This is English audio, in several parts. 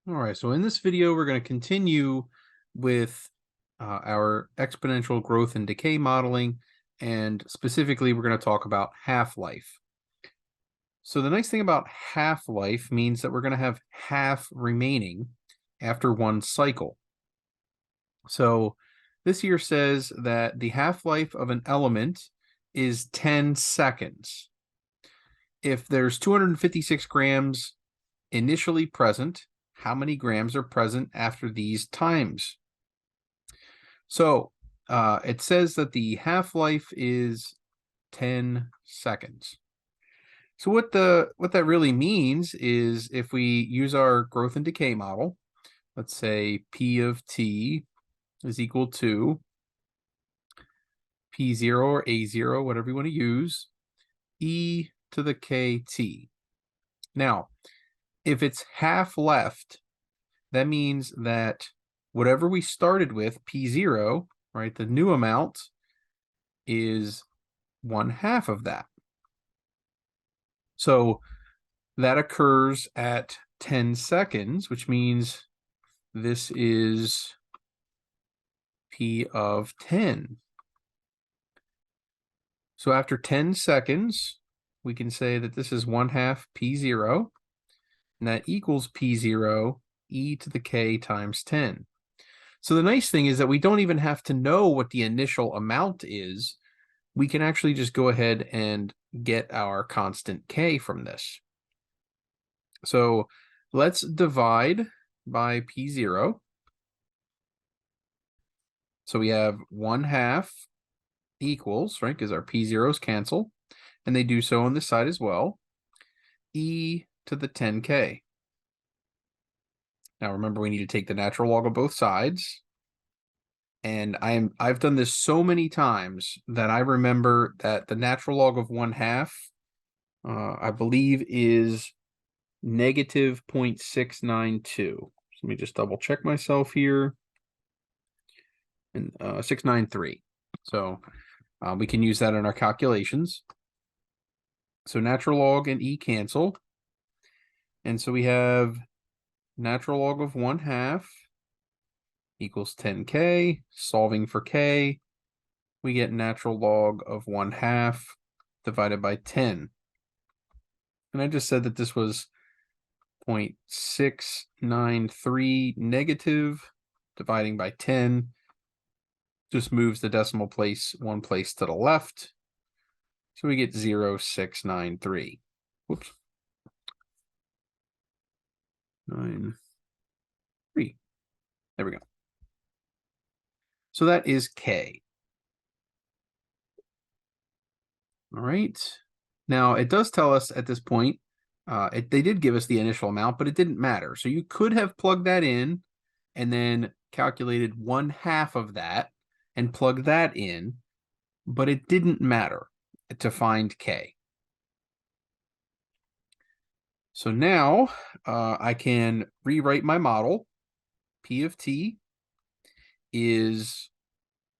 All right, so in this video, we're going to continue with our exponential growth and decay modeling, and specifically, we're going to talk about half-life. So the nice thing about half-life means that we're going to have half remaining after one cycle. So this here says that the half-life of an element is 10 seconds. If there's 256 grams initially present, how many grams are present after these times? So it says that the half-life is 10 seconds. So what that really means is if we use our growth and decay model, let's say P of t is equal to P0 or A0, whatever you want to use, e to the kt. Now, if it's half left, that means that whatever we started with, P0, right, the new amount is 1/2 of that. So that occurs at 10 seconds, which means this is P of 10. So after 10 seconds, we can say that this is 1/2 P0, and that equals P0 e to the k times 10. So the nice thing is that we don't even have to know what the initial amount is. We can actually just go ahead and get our constant k from this. So let's divide by P0. So we have 1/2 equals, right, because our P0s cancel, and they do so on this side as well, e to the 10k. Now remember, we need to take the natural log of both sides. And I've done this so many times that I remember that the natural log of 1/2, I believe, is negative 0.692. So let me just double check myself here. And 693. So we can use that in our calculations. So natural log and e cancel. And so we have natural log of 1/2 equals 10k. Solving for k, we get natural log of 1/2 divided by 10. And I just said that this was 0.693 negative. Dividing by 10 just moves the decimal place one place to the left. So we get 0.693. Whoops. 9.3. There we go. So that is k. All right. Now, it does tell us at this point, they did give us the initial amount, but it didn't matter. So you could have plugged that in and then calculated 1/2 of that and plugged that in, but it didn't matter to find k. So now I can rewrite my model. P of t is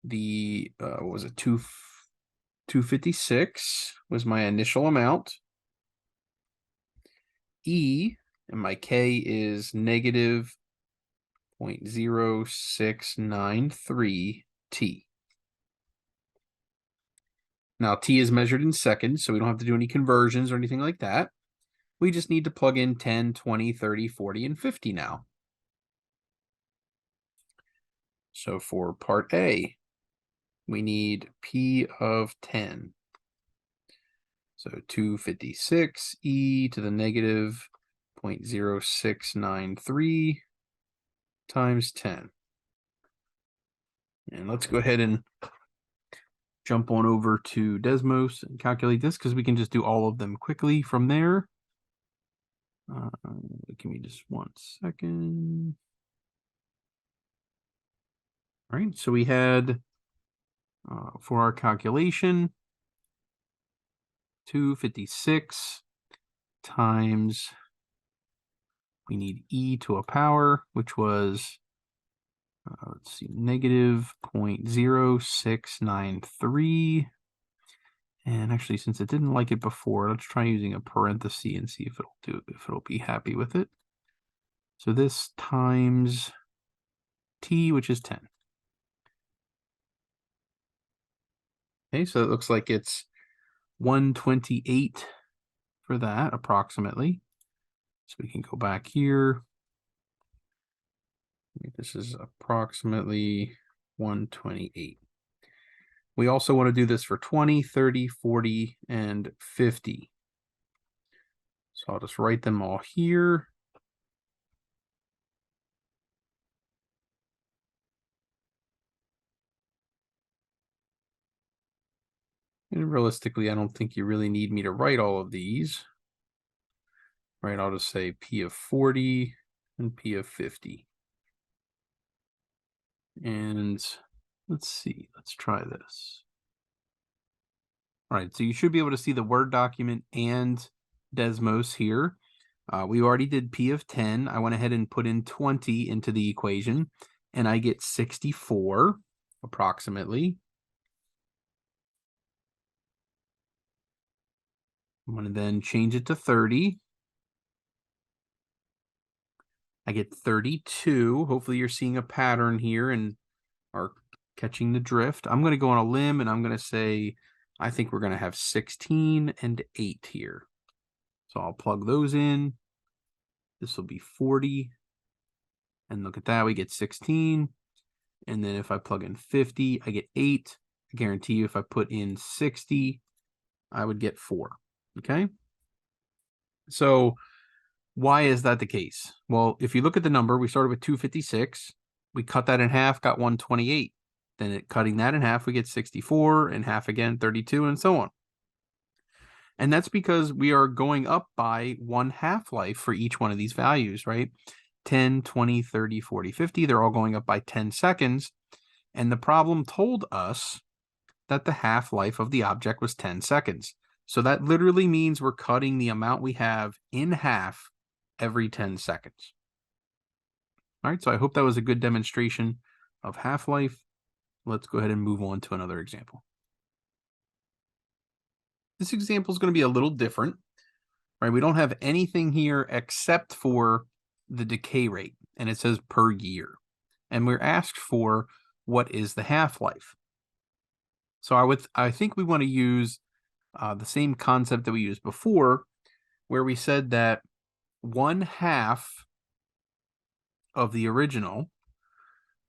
the, what was it, 256 was my initial amount. E, and my k is negative 0.0693 t. Now, t is measured in seconds, so we don't have to do any conversions or anything like that. We just need to plug in 10, 20, 30, 40, and 50 now. So for part A, we need P of 10. So 256 e to the negative 0.0693 times 10. And let's go ahead and jump on over to Desmos and calculate this, because we can just do all of them quickly from there. Give me just 1 second. All right, so we had, for our calculation, 256 times, we need e to a power, which was, let's see, negative 0.0693. And actually, since it didn't like it before, let's try using a parenthesis and see if it'll be happy with it. So this times t, which is 10. Okay, so it looks like it's 128 for that, approximately. So we can go back here. This is approximately 128. We also want to do this for 20, 30, 40, and 50. So I'll just write them all here. And realistically, I don't think you really need me to write all of these. Right, I'll just say P of 40 and P of 50. And let's see, let's try this. All right, so you should be able to see the Word document and Desmos here. We already did P of 10. I went ahead and put in 20 into the equation, and I get 64, approximately. I'm going to then change it to 30. I get 32. Hopefully you're seeing a pattern here and are catching the drift. I'm going to go on a limb, and I'm going to say, I think we're going to have 16 and 8 here. So I'll plug those in. This will be 40. And look at that, we get 16. And then if I plug in 50, I get 8. I guarantee you if I put in 60, I would get 4. Okay? So why is that the case? Well, if you look at the number, we started with 256. We cut that in half, got 128. Then cutting that in half, we get 64, and half again, 32, and so on. And that's because we are going up by 1 half-life for each one of these values, right? 10, 20, 30, 40, 50, they're all going up by 10 seconds. And the problem told us that the half-life of the object was 10 seconds. So that literally means we're cutting the amount we have in half every 10 seconds. All right, so I hope that was a good demonstration of half-life. Let's go ahead and move on to another example. This example is going to be a little different, right? We don't have anything here except for the decay rate, and it says per year. And we're asked for what is the half-life. So I think we want to use the same concept that we used before, where we said that 1/2 of the original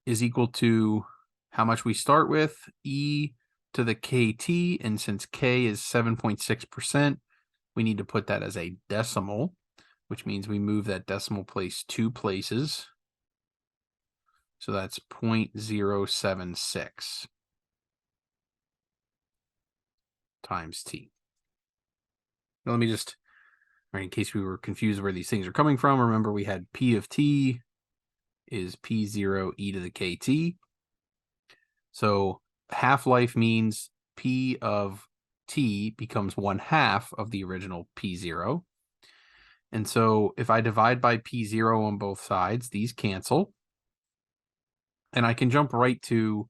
is equal to how much we start with, e to the kt, and since k is 7.6%, we need to put that as a decimal, which means we move that decimal place 2 places. So that's 0.076 times t. Now let me just, right, in case we were confused where these things are coming from, remember we had P of t is P0 e to the kt. So half-life means P of t becomes 1/2 of the original P0. And so if I divide by P0 on both sides, these cancel. And I can jump right to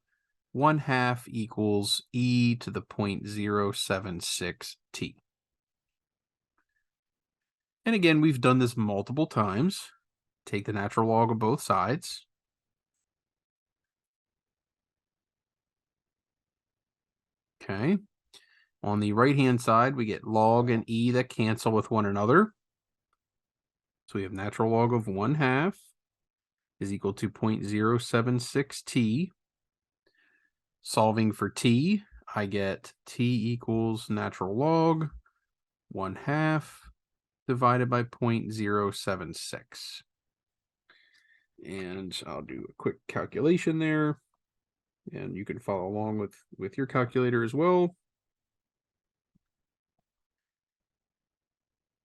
1/2 equals e to the 0.076 t. And again, we've done this multiple times. Take the natural log of both sides. Okay. On the right-hand side, we get log and e that cancel with one another. So we have natural log of 1/2 is equal to 0.076 t. Solving for t, I get t equals natural log 1/2 divided by 0.076. And I'll do a quick calculation there. And you can follow along with your calculator as well.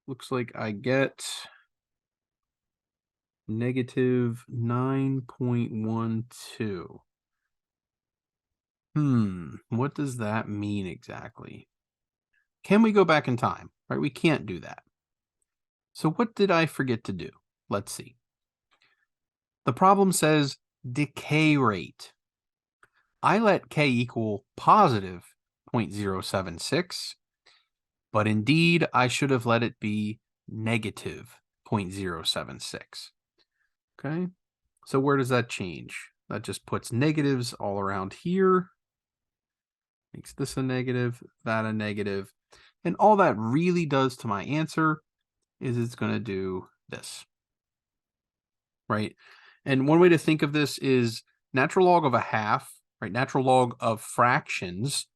Looks like I get negative 9.12. What does that mean exactly? Can we go back in time? Right, we can't do that. So what did I forget to do? Let's see. The problem says decay rate. I let k equal positive 0.076, but indeed I should have let it be negative 0.076. Okay, so where does that change? That just puts negatives all around here. Makes this a negative, that a negative. And all that really does to my answer is it's going to do this, right? And one way to think of this is natural log of a half, right? Natural log of fractions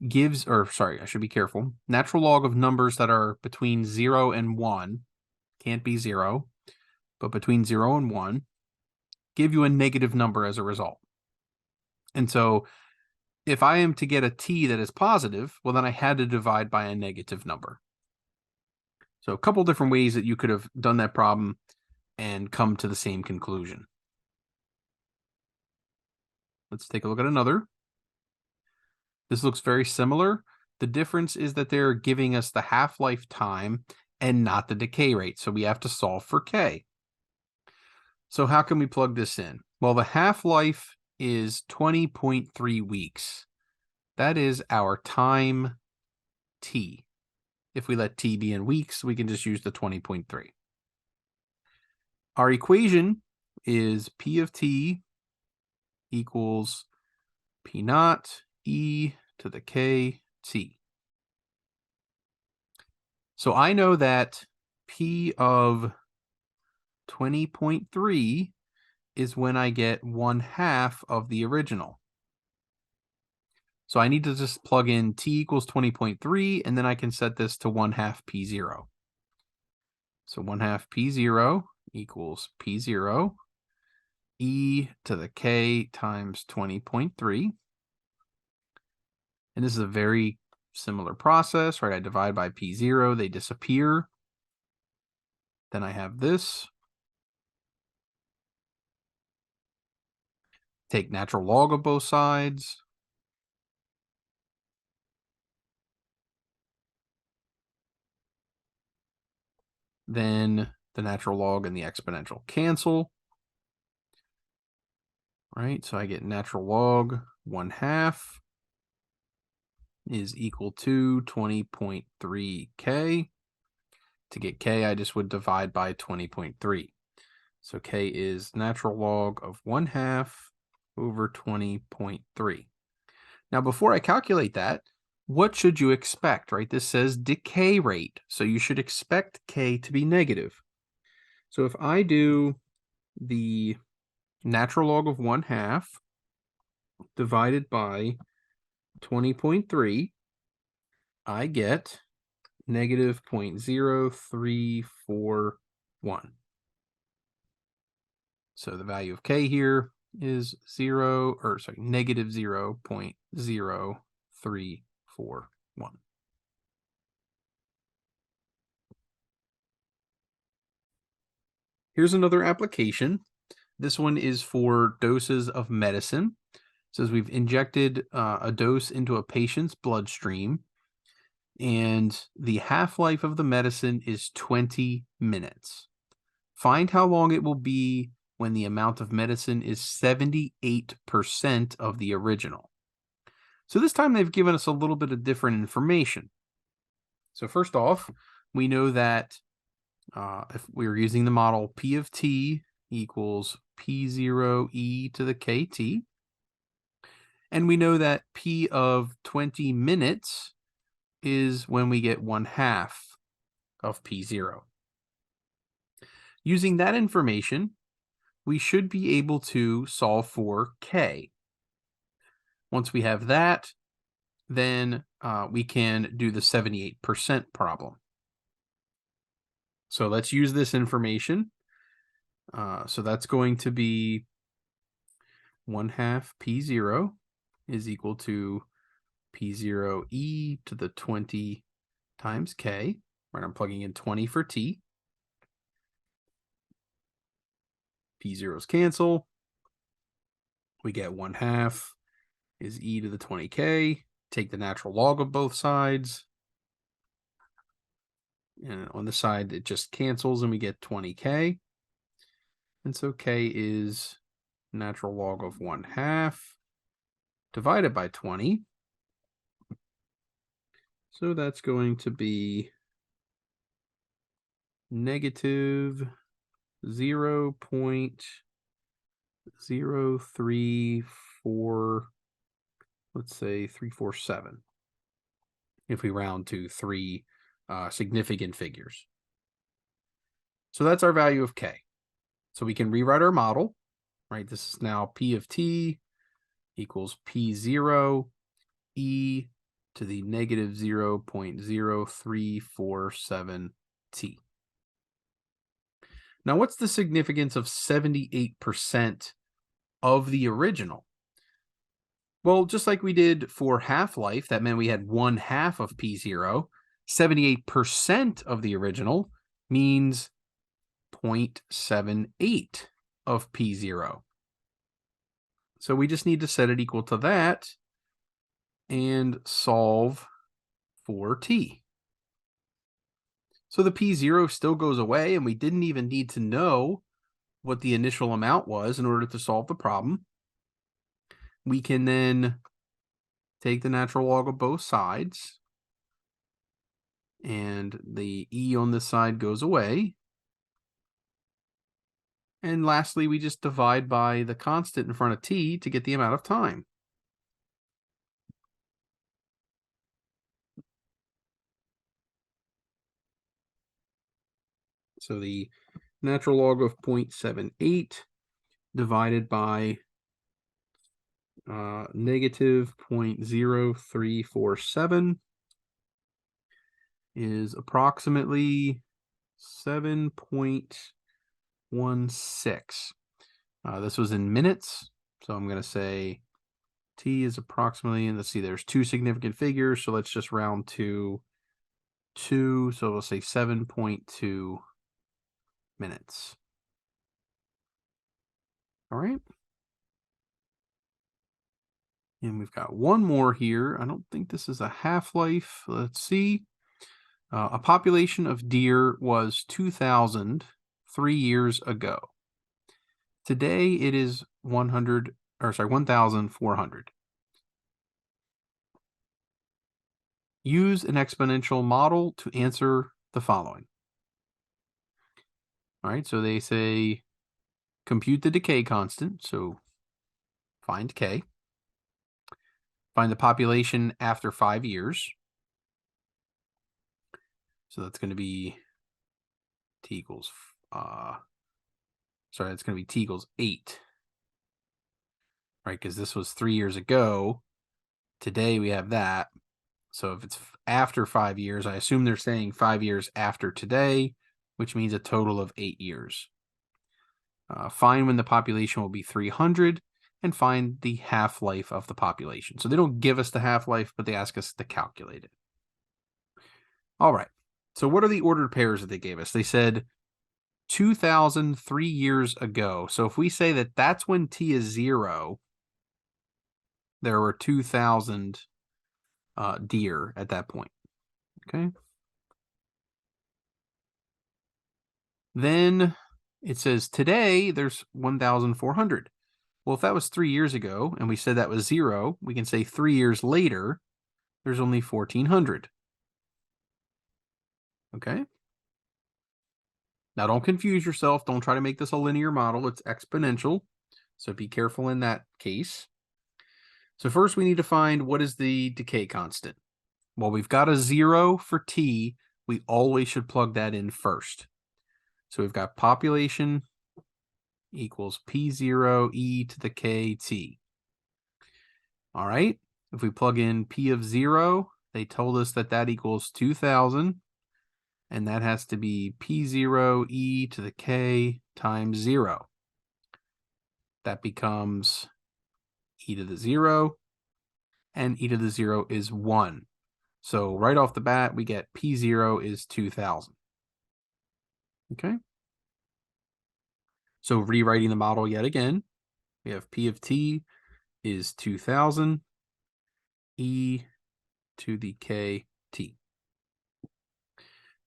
gives, or sorry, I should be careful. Natural log of numbers that are between 0 and 1, can't be 0, but between 0 and 1, give you a negative number as a result. And so if I am to get a t that is positive, well, then I had to divide by a negative number. So a couple different ways that you could have done that problem and come to the same conclusion. Let's take a look at another. This looks very similar. The difference is that they're giving us the half-life time and not the decay rate. So we have to solve for K. So how can we plug this in? Well, the half-life is 20.3 weeks. That is our time T. If we let T be in weeks, we can just use the 20.3. Our equation is P of T equals P naught E to the K T. So I know that P of 20.3 is when I get 1/2 of the original. So I need to just plug in T equals 20.3, and then I can set this to 1/2 P0. So 1/2 P0 equals P0 E to the K times 20.3. And this is a very similar process, right? I divide by P0, they disappear. Then I have this. Take natural log of both sides. Then the natural log and the exponential cancel. Right, so I get natural log 1/2 is equal to 20.3K. To get K, I just would divide by 20.3. So K is natural log of 1/2 over 20.3. Now, before I calculate that, what should you expect, right? This says decay rate, so you should expect K to be negative. So if I do the natural log of 1/2 divided by 20.3, I get negative 0.0341. So the value of K here is negative 0.0341. Here's another application. This one is for doses of medicine. It says we've injected a dose into a patient's bloodstream, and the half-life of the medicine is 20 minutes. Find how long it will be when the amount of medicine is 78% of the original. So this time they've given us a little bit of different information. So first off, we know that if we're using the model P of T equals P0 E to the KT, and we know that P of 20 minutes is when we get 1/2 of P0. Using that information, we should be able to solve for K. Once we have that, then we can do the 78% problem. So let's use this information. So that's going to be 1/2 P0 is equal to P0 E to the 20 times K, right? I'm plugging in 20 for T. P0s cancel. We get 1/2 is E to the 20K. Take the natural log of both sides. And on the side, it just cancels and we get 20K. And so K is natural log of 1/2 divided by 20. So that's going to be negative 0.034, let's say 347, if we round to three significant figures. So that's our value of k. So we can rewrite our model, right? This is now p of t equals p0 e to the negative 0.0347 t. Now, what's the significance of 78% of the original? Well, just like we did for half-life, that meant we had 1/2 of p0. 78% of the original means 0.78 of p0. So we just need to set it equal to that and solve for t. So the p0 still goes away, and we didn't even need to know what the initial amount was in order to solve the problem. We can then take the natural log of both sides, and the e on this side goes away. And lastly, we just divide by the constant in front of t to get the amount of time. So the natural log of 0.78 divided by negative 0.0347 is approximately 7.16. This was in minutes, so I'm going to say t is approximately, and let's see, there's two significant figures, so let's just round to 2, so we'll say 7.2 minutes. All right. And we've got one more here. I don't think this is a half-life. Let's see. A population of deer was 2,000 3 years ago. Today it is 1,400. Use an exponential model to answer the following. All right, so they say compute the decay constant, so find k. Find the population after 5 years. So that's going to be t equals, it's going to be t equals 8. Right, because this was 3 years ago. Today we have that. So if it's after 5 years, I assume they're saying 5 years after today, which means a total of 8 years. Find when the population will be 300, and find the half-life of the population. So they don't give us the half-life, but they ask us to calculate it. All right. So what are the ordered pairs that they gave us? They said 2,000 3 years ago. So if we say that that's when t is 0, there were 2,000 deer at that point. Okay. Then it says today there's 1,400. Well, if that was 3 years ago and we said that was 0, we can say 3 years later there's only 1,400. Okay. Now don't confuse yourself. Don't try to make this a linear model. It's exponential. So be careful in that case. So first we need to find what is the decay constant. Well, we've got a 0 for t. We always should plug that in first. So we've got population equals p0 e to the kt. All right. If we plug in p of 0, they told us that that equals 2,000. And that has to be p0 e to the k times 0. That becomes e to the 0. And e to the 0 is 1. So right off the bat, we get p0 is 2,000. Okay. So rewriting the model yet again, we have p of t is 2,000 e to the kt.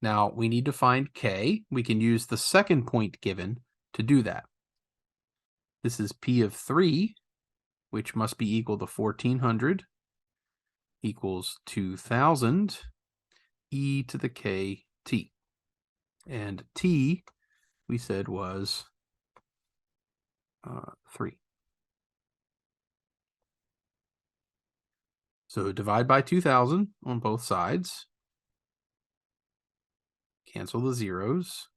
Now we need to find k. We can use the second point given to do that. This is p of 3, which must be equal to 1,400, equals 2,000 e to the kt. And t we said was 3. So divide by 2,000 on both sides. Cancel the zeros.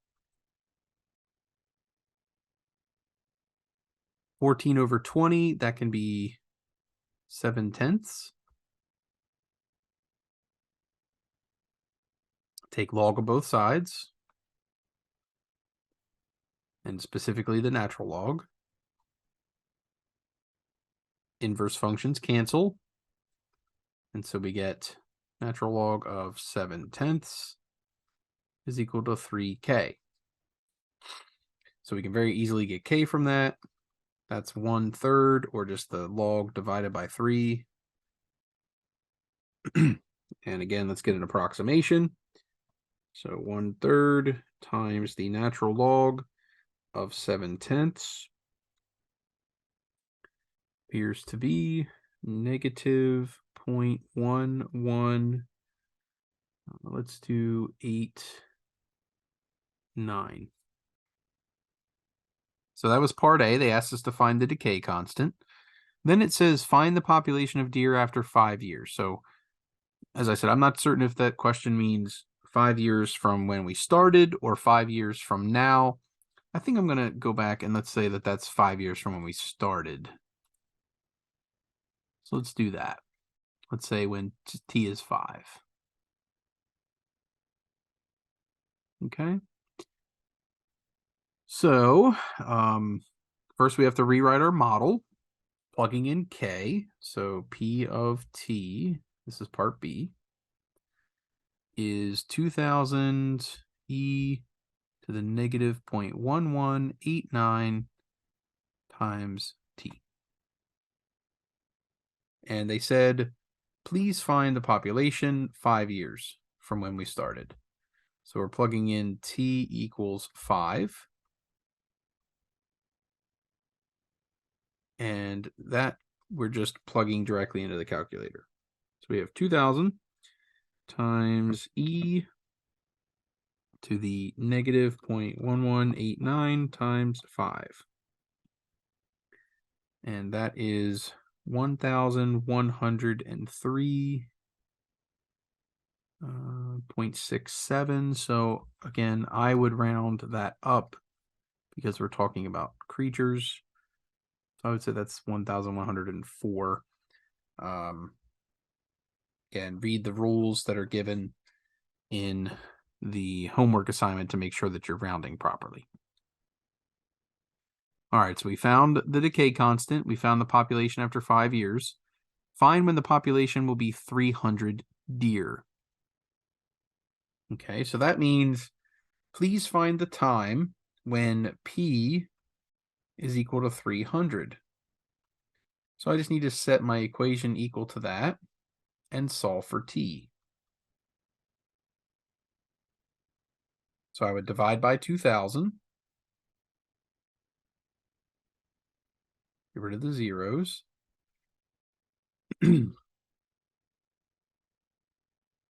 14 over 20, that can be 7/10. Take log of both sides, and specifically the natural log. Inverse functions cancel, and so we get natural log of 7/10 is equal to 3k. So we can very easily get k from that. That's 1/3, or just the log divided by 3. And again, let's get an approximation. So 1/3 times the natural log of 7/10 appears to be negative 0.11. Let's do 8.9. So that was part A. They asked us to find the decay constant. Then it says find the population of deer after 5 years. So as I said, I'm not certain if that question means 5 years from when we started or 5 years from now. I think I'm going to go back and let's say that that's 5 years from when we started. So let's do that. Let's say when t is 5. Okay. So first we have to rewrite our model, plugging in k. So P of t, this is part B, is 2,000 e to the negative 0.1189 times t. And they said, please find the population 5 years from when we started. So we're plugging in t equals 5. And that we're just plugging directly into the calculator. So we have 2,000 times e to the negative 0.1189 times 5. And that is 1,103.67. So again, I would round that up because we're talking about creatures. So I would say that's 1,104. Again, read the rules that are given in the homework assignment to make sure that you're rounding properly. All right, so we found the decay constant. We found the population after 5 years. Find when the population will be 300 deer. Okay, so that means please find the time when P is equal to 300. So I just need to set my equation equal to that and solve for T. So I would divide by 2,000. Get rid of the zeros.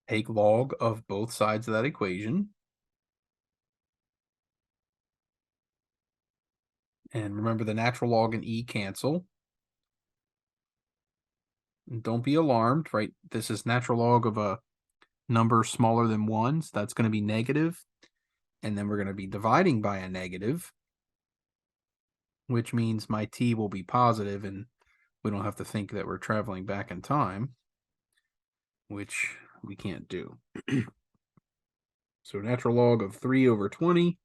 Take log of both sides of that equation. And remember, the natural log and e cancel. And don't be alarmed, right? This is natural log of a number smaller than 1, so that's going to be negative. And then we're going to be dividing by a negative, which means my t will be positive, and we don't have to think that we're traveling back in time, which we can't do. So natural log of 3 over 20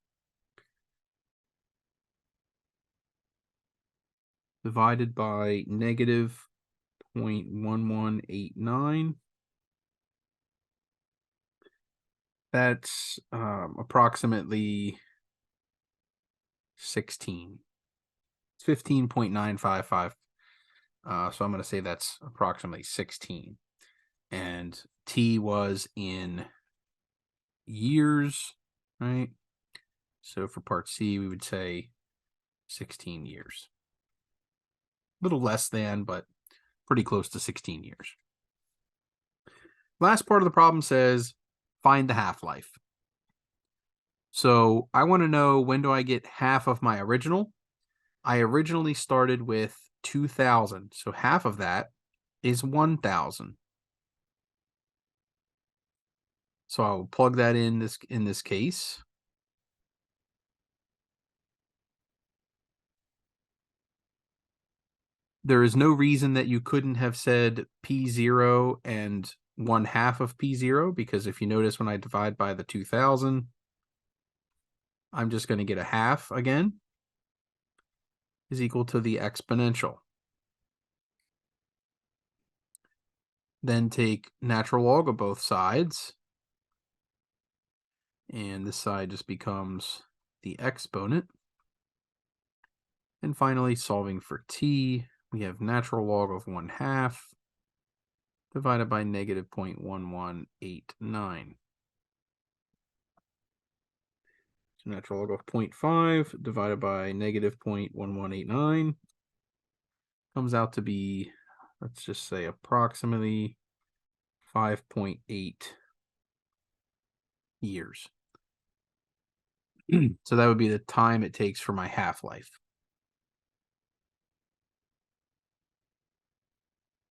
divided by negative 0.1189. That's approximately 16. It's 15.955. So I'm going to say that's approximately 16. And T was in years, right? So for part C, we would say 16 years. A little less than, but pretty close to 16 years. Last part of the problem says, find the half-life. So I want to know, when do I get half of my original? I originally started with 2,000, so half of that is 1,000. So I'll plug that in this case. There is no reason that you couldn't have said P0 and 1/2 of P0, because if you notice, when I divide by the 2,000, I'm just going to get a half again, is equal to the exponential. Then take natural log of both sides, and this side just becomes the exponent. And finally, solving for t, we have natural log of 1/2 divided by negative 0.1189. So natural log of 0.5 divided by negative 0.1189 comes out to be, let's just say, approximately 5.8 years. So that would be the time it takes for my half-life.